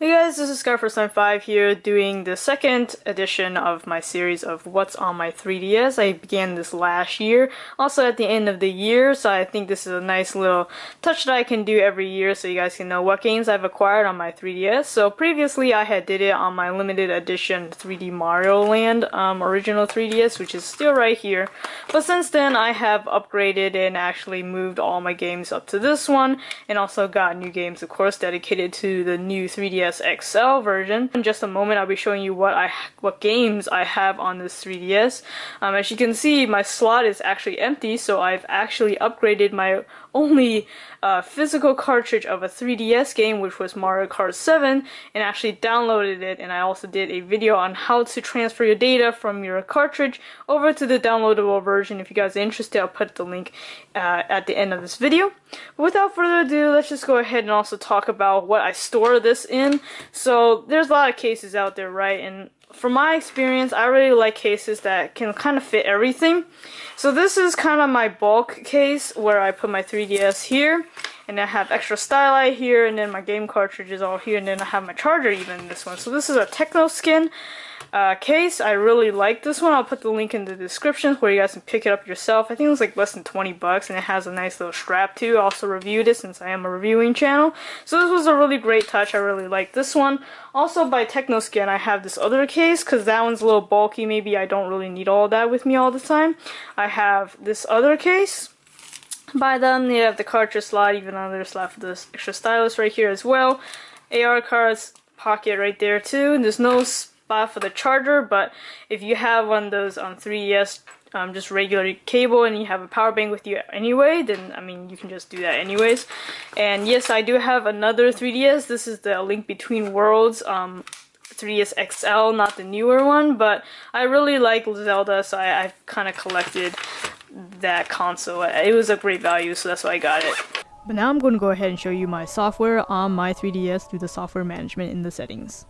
Hey guys, this is Scar495 here doing the second edition of my series of What's on my 3DS. I began this last year, also at the end of the year, so I think this is a nice little touch that I can do every year so you guys can know what games I've acquired on my 3DS. So previously I had did it on my limited edition 3D Mario Land original 3DS, which is still right here. But since then I have upgraded and actually moved all my games up to this one, and also got new games, of course, dedicated to the new 3DS XL version. In just a moment, I'll be showing you what games I have on this 3DS. As you can see, my slot is actually empty, so I've actually upgraded my only physical cartridge of a 3DS game, which was Mario Kart 7, and actually downloaded it. And I also did a video on how to transfer your data from your cartridge over to the downloadable version. If you guys are interested, I'll put the link at the end of this video. But without further ado, let's just go ahead and also talk about what I store this in. So there's a lot of cases out there, right? And from my experience, I really like cases that can kind of fit everything. So this is kind of my bulk case where I put my 3DS here, and I have extra styli here, and then my game cartridges all here, and then I have my charger even in this one. So this is a Technoskin case. I really like this one. I'll put the link in the description where you guys can pick it up yourself. I think it was like less than 20 bucks, and it has a nice little strap too. I also reviewed it since I am a reviewing channel. So this was a really great touch. I really like this one. Also by Technoskin, I have this other case because that one's a little bulky. Maybe I don't really need all that with me all the time. I have this other case by them. They have the cartridge slot, even another slot for this extra stylus right here as well. AR cards pocket right there too. There's no spot for the charger, but if you have one of those on 3DS, just regular cable, and you have a power bank with you anyway, then I mean you can just do that anyways. And yes, I do have another 3DS. This is the Link Between Worlds 3DS XL, not the newer one, but I really like Zelda, so I've kind of collected that console. It was a great value, so that's why I got it. But now I'm going to go ahead and show you my software on my 3DS through the software management in the settings.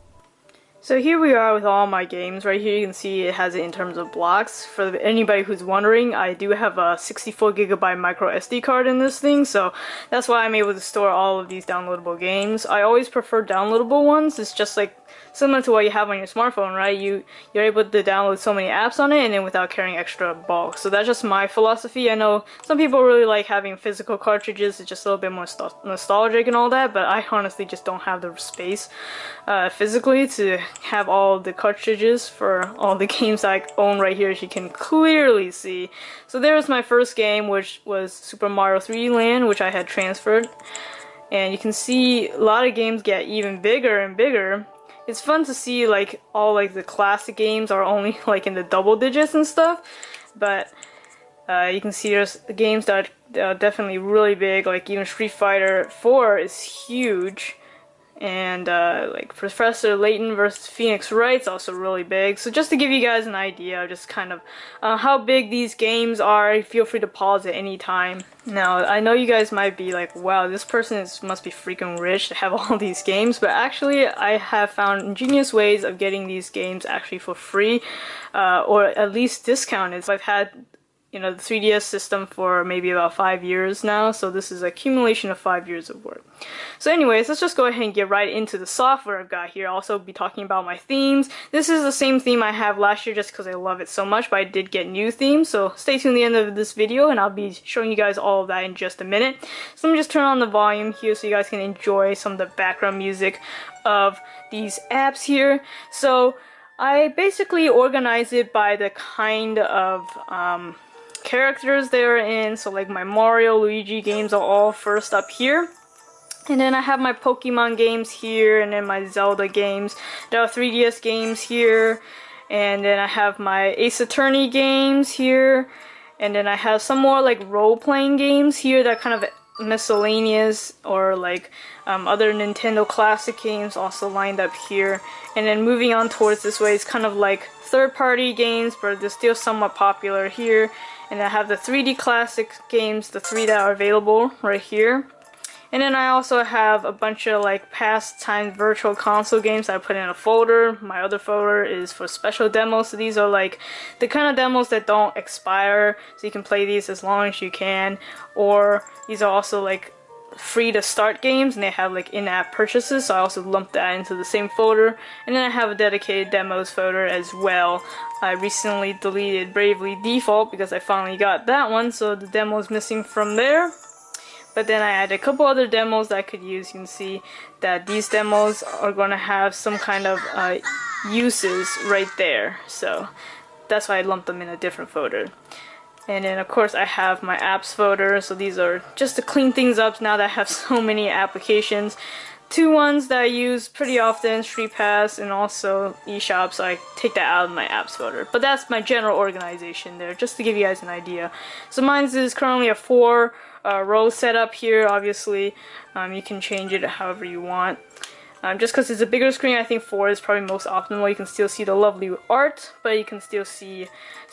So here we are with all my games. Right here you can see it has it in terms of blocks. For anybody who's wondering, I do have a 64GB micro SD card in this thing, so that's why I'm able to store all of these downloadable games. I always prefer downloadable ones. It's just like similar to what you have on your smartphone, right? You're able to download so many apps on it, and then without carrying extra bulk. So that's just my philosophy. I know some people really like having physical cartridges. It's just a little bit more nostalgic and all that, but I honestly just don't have the space physically to have all the cartridges for all the games I own right here, as you can clearly see. So there's my first game, which was Super Mario 3D Land, which I had transferred. And you can see a lot of games get even bigger and bigger. It's fun to see like all like the classic games are only like in the double digits and stuff, but you can see there's games that are definitely really big, like even Street Fighter 4 is huge, and like Professor Layton vs. Phoenix Wright's also really big. So just to give you guys an idea of just kind of how big these games are, feel free to pause at any time. Now, I know you guys might be like, wow, this person must be freaking rich to have all these games, but actually I have found ingenious ways of getting these games actually for free, or at least discounted. So I've had the 3DS system for maybe about 5 years now, so this is an accumulation of 5 years of work. So anyways, let's just go ahead and get right into the software I've got here. I'll also be talking about my themes. This is the same theme I have last year just because I love it so much, but I did get new themes, so stay tuned to the end of this video and I'll be showing you guys all of that in just a minute. So let me just turn on the volume here so you guys can enjoy some of the background music of these apps here. So I basically organize it by the kind of characters they're in. So like my Mario, Luigi games are all first up here, and then I have my Pokemon games here, and then my Zelda games. There are 3DS games here, and then I have my Ace Attorney games here, and then I have some more like role-playing games here that kind of miscellaneous, or like other Nintendo classic games also lined up here. And then moving on towards this way, it's kind of like third-party games, but they're still somewhat popular here. And I have the 3D classic games, the 3 that are available right here. And then I also have a bunch of like past time virtual console games that I put in a folder. My other folder is for special demos. So these are like the kind of demos that don't expire, so you can play these as long as you can. Or these are also like free to start games, and they have like in-app purchases, so I also lumped that into the same folder. And then I have a dedicated demos folder as well. I recently deleted Bravely Default because I finally got that one, so the demo is missing from there. But then I added a couple other demos that I could use. You can see that these demos are going to have some kind of uses right there, so that's why I lumped them in a different folder. And then of course I have my apps folder, so these are just to clean things up now that I have so many applications. Two ones that I use pretty often, Street Pass and also eShop, so I take that out of my apps folder. But that's my general organization there, just to give you guys an idea. So mine's is currently a 4 row setup here, obviously. You can change it however you want. Just because it's a bigger screen, I think 4 is probably most optimal. You can still see the lovely art, but you can still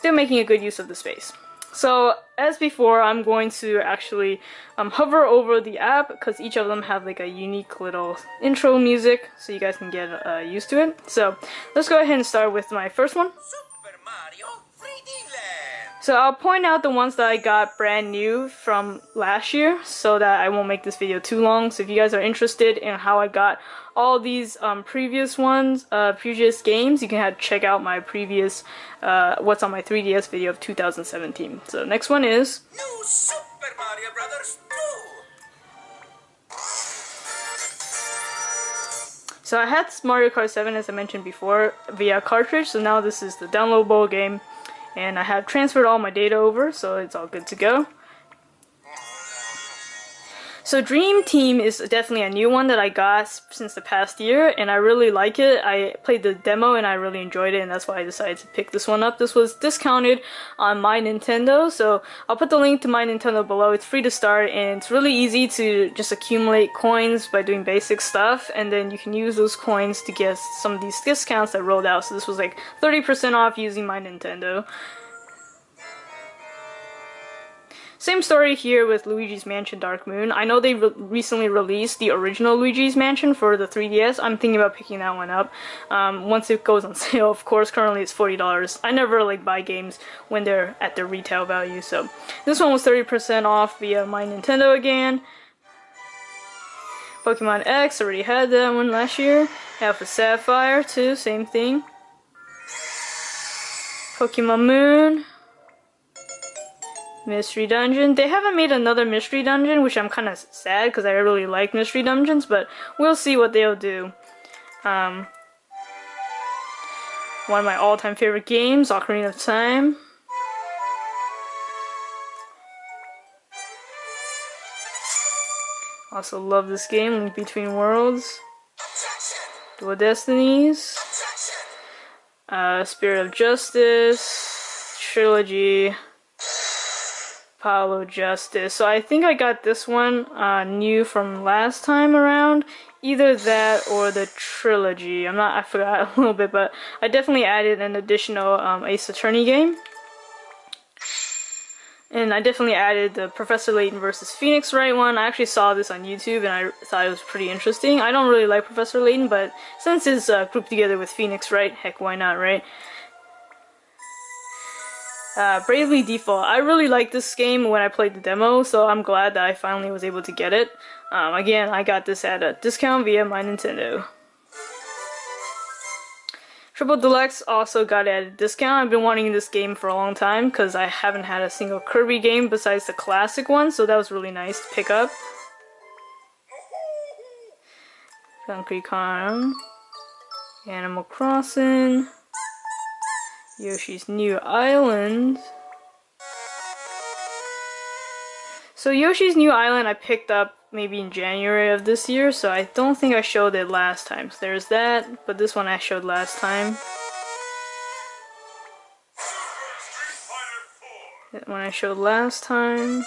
making a good use of the space. So as before, I'm going to actually hover over the app because each of them have like a unique little intro music, so you guys can get used to it. So let's go ahead and start with my first one. Super Mario 3D Land. So I'll point out the ones that I got brand new from last year so that I won't make this video too long. So if you guys are interested in how I got all these previous games, you can check out my previous What's on My 3DS video of 2017. So next one is New Super Mario Brothers 2. So I had Mario Kart 7, as I mentioned before, via cartridge, so now this is the downloadable game, and I have transferred all my data over, so it's all good to go. So Dream Team is definitely a new one that I got since the past year, and I really like it. I played the demo and I really enjoyed it, and that's why I decided to pick this one up. This was discounted on My Nintendo, so I'll put the link to My Nintendo below. It's free to start, and it's really easy to just accumulate coins by doing basic stuff, and then you can use those coins to get some of these discounts that rolled out. So this was like 30% off using My Nintendo. Same story here with Luigi's Mansion Dark Moon. I know they recently released the original Luigi's Mansion for the 3DS. I'm thinking about picking that one up once it goes on sale. Of course, currently it's $40. I never like buy games when they're at their retail value. So this one was 30% off via My Nintendo again. Pokemon X, already had that one last year. Alpha Sapphire too, same thing. Pokemon Moon. Mystery Dungeon. They haven't made another Mystery Dungeon, which I'm kind of sad because I really like Mystery Dungeons, but we'll see what they'll do. One of my all-time favorite games, Ocarina of Time. Also love this game, Link Between Worlds. Dual Destinies. Spirit of Justice. Trilogy. Paolo Justice. So I think I got this one new from last time around. Either that or the trilogy. I forgot a little bit, but I definitely added an additional Ace Attorney game. And I definitely added the Professor Layton vs. Phoenix Wright one. I actually saw this on YouTube and I thought it was pretty interesting. I don't really like Professor Layton, but since it's grouped together with Phoenix Wright, heck, why not, right? Bravely Default. I really liked this game when I played the demo, so I'm glad that I finally was able to get it. Again, I got this at a discount via My Nintendo. Triple Deluxe also got it at a discount. I've been wanting this game for a long time because I haven't had a single Kirby game besides the classic one, so that was really nice to pick up. Donkey Kong, Animal Crossing, Yoshi's New Island. So Yoshi's New Island I picked up maybe in January of this year, so I don't think I showed it last time. So there's that, but this one I showed last time. That one I showed last time.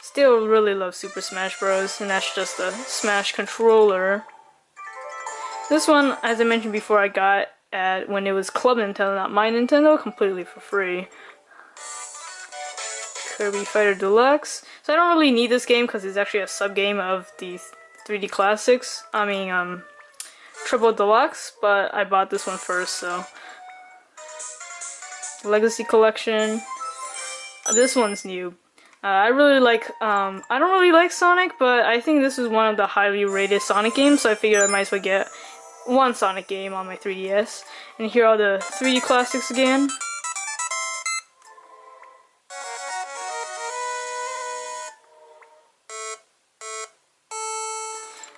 Still really love Super Smash Bros, and that's just a Smash controller. This one, as I mentioned before, I got at when it was Club Nintendo, not My Nintendo, completely for free. Kirby Fighter Deluxe. So I don't really need this game because it's actually a sub-game of the 3D Classics. Triple Deluxe, but I bought this one first, so. Legacy Collection. This one's new. I really like, I don't really like Sonic, but I think this is one of the highly rated Sonic games, so I figured I might as well get one Sonic game on my 3DS. And here are the 3D classics again.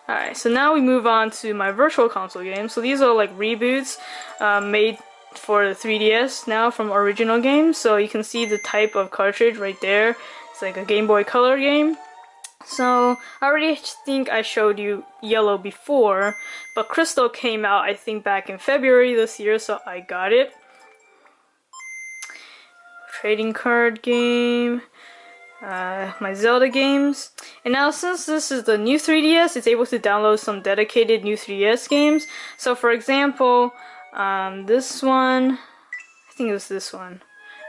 Alright, so now we move on to my Virtual Console games. So these are like reboots made for the 3DS now from original games. So you can see the type of cartridge right there. It's like a Game Boy Color game. So I already think I showed you Yellow before, but Crystal came out I think back in February this year, so I got it. Trading card game. My Zelda games. And now since this is the new 3DS, it's able to download some dedicated new 3DS games. So for example, this one, I think it was this one.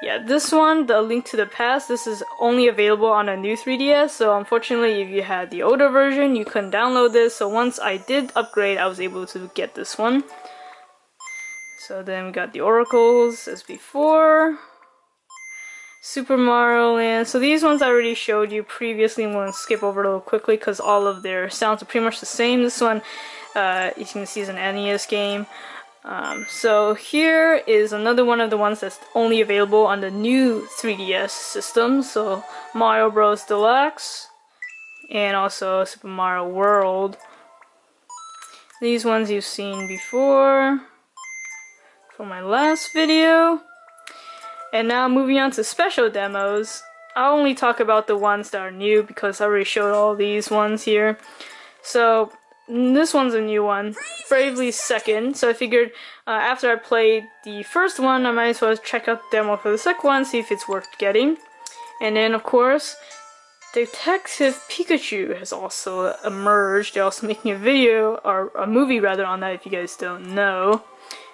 Yeah, this one, the Link to the Past, this is only available on a new 3DS, so unfortunately if you had the older version, you couldn't download this, so once I did upgrade, I was able to get this one. So then we got the Oracles as before. Super Mario Land. So these ones I already showed you previously. I'm going to skip over a little quickly because all of their sounds are pretty much the same. This one, you can see, is an NES game. So here is another one of the ones that's only available on the new 3DS system. So Mario Bros. Deluxe and also Super Mario World. These ones you've seen before from my last video. And now moving on to special demos, I'll only talk about the ones that are new because I already showed all these ones here. So this one's a new one, Bravely Second. So I figured after I played the first one, I might as well check out the demo for the second one, see if it's worth getting. And then of course, Detective Pikachu has also emerged. They're also making a video, or a movie rather, on that if you guys don't know.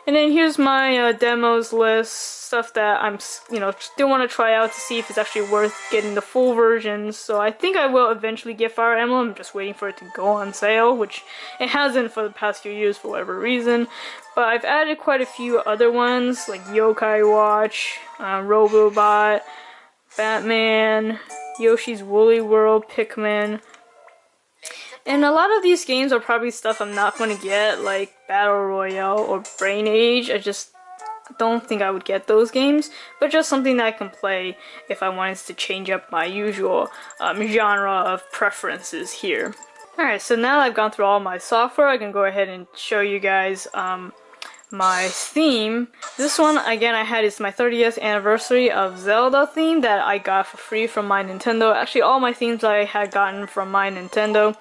And then here's my demos list, stuff that I'm, still want to try out to see if it's actually worth getting the full version. So I think I will eventually get Fire Emblem. I'm just waiting for it to go on sale, which it hasn't for the past few years for whatever reason. But I've added quite a few other ones, like Yokai Watch, Robobot, Batman, Yoshi's Woolly World, Pikmin. And a lot of these games are probably stuff I'm not going to get, like Battle Royale or Brain Age. I just don't think I would get those games, but just something that I can play if I wanted to change up my usual genre of preferences here. Alright, so now that I've gone through all my software, I can go ahead and show you guys my theme. This one, again, I had is my 30th anniversary of Zelda theme that I got for free from My Nintendo. Actually, all my themes I had gotten from My Nintendo.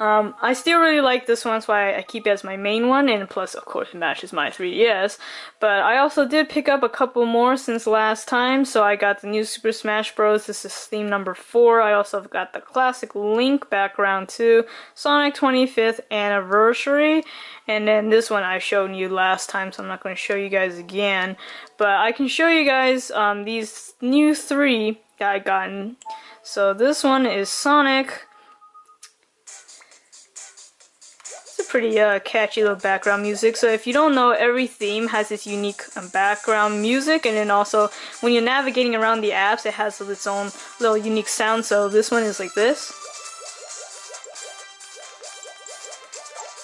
I still really like this one, so I keep it as my main one, and plus, of course, it matches my 3DS. But I also did pick up a couple more since last time, so I got the new Super Smash Bros. This is theme number 4. I also got the classic Link background too, Sonic 25th Anniversary, and then this one I showed you last time, so I'm not going to show you guys again. But I can show you guys these new 3 that I gotten. So this one is Sonic. Pretty catchy little background music. So if you don't know, every theme has its unique background music, and then also when you're navigating around the apps, it has its own little unique sound. So this one is like this.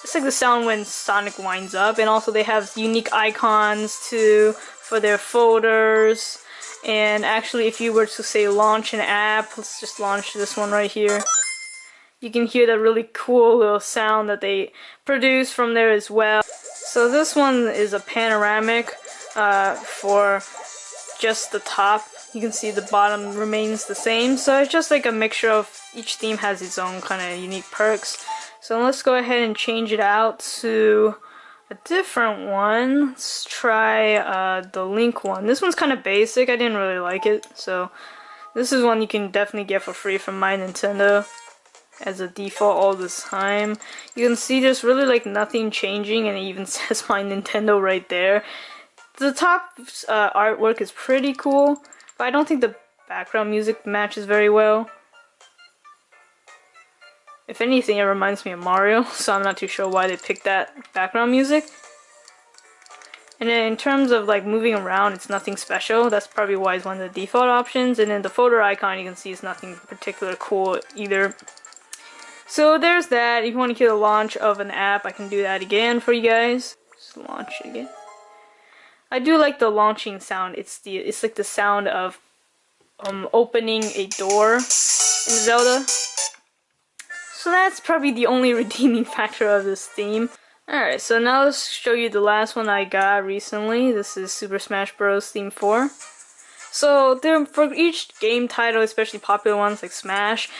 It's like the sound when Sonic winds up, and also they have unique icons too for their folders. And actually, if you were to say launch an app, let's just launch this one right here. You can hear that really cool little sound that they produce from there as well. So this one is a panoramic for just the top. You can see the bottom remains the same. So it's just like a mixture of each theme has its own kind of unique perks. So let's go ahead and change it out to a different one. Let's try the Link one. This one's kind of basic. I didn't really like it. So this is one you can definitely get for free from My Nintendo as a default all this time. You can see there's really like nothing changing, and it even says My Nintendo right there. The top artwork is pretty cool, but I don't think the background music matches very well. If anything, it reminds me of Mario, so I'm not too sure why they picked that background music. And then in terms of like moving around, it's nothing special. That's probably why it's one of the default options. And then the photo icon, you can see, is nothing particular cool either. So there's that. If you want to hear the launch of an app, I can do that again for you guys. Just launch it again. I do like the launching sound. It's like the sound of opening a door in Zelda. So that's probably the only redeeming factor of this theme. Alright, so now let's show you the last one I got recently. This is Super Smash Bros. Theme 4. So for each game title, especially popular ones like Smash,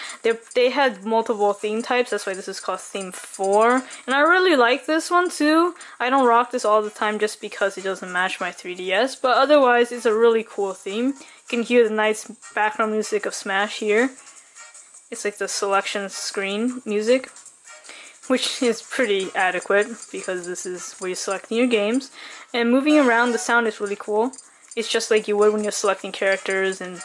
they had multiple theme types. That's why this is called Theme 4. And I really like this one too. I don't rock this all the time just because it doesn't match my 3DS, but otherwise it's a really cool theme. You can hear the nice background music of Smash here. It's like the selection screen music, which is pretty adequate because this is where you're selecting your games. And moving around, the sound is really cool. It's just like you would when you're selecting characters and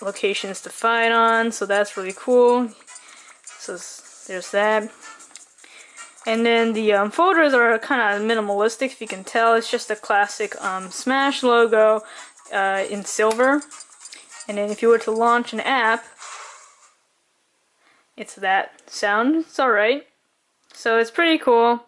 locations to fight on, so that's really cool. So there's that. And then the photos are kind of minimalistic, if you can tell. It's just a classic Smash logo in silver. And then if you were to launch an app, it's that sound. It's alright. So it's pretty cool.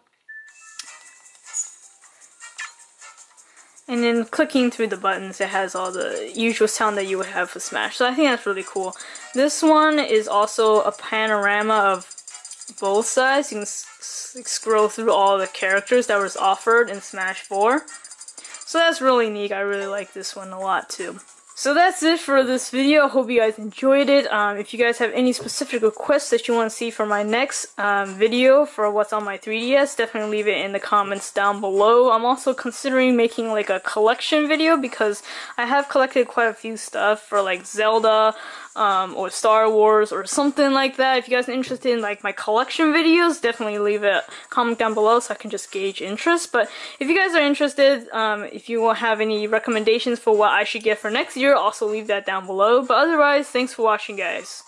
And then clicking through the buttons, it has all the usual sound that you would have for Smash. So I think that's really cool. This one is also a panorama of both sides. You can scroll through all the characters that was offered in Smash 4. So that's really neat. I really like this one a lot too. So that's it for this video. I hope you guys enjoyed it. If you guys have any specific requests that you want to see for my next video for what's on my 3DS, definitely leave it in the comments down below. I'm also considering making like a collection video because I have collected quite a few stuff for like Zelda or Star Wars or something like that. If you guys are interested in like my collection videos, definitely leave a comment down below so I can just gauge interest. But if you guys are interested, if you will have any recommendations for what I should get for next year, also leave that down below. But otherwise, thanks for watching, guys.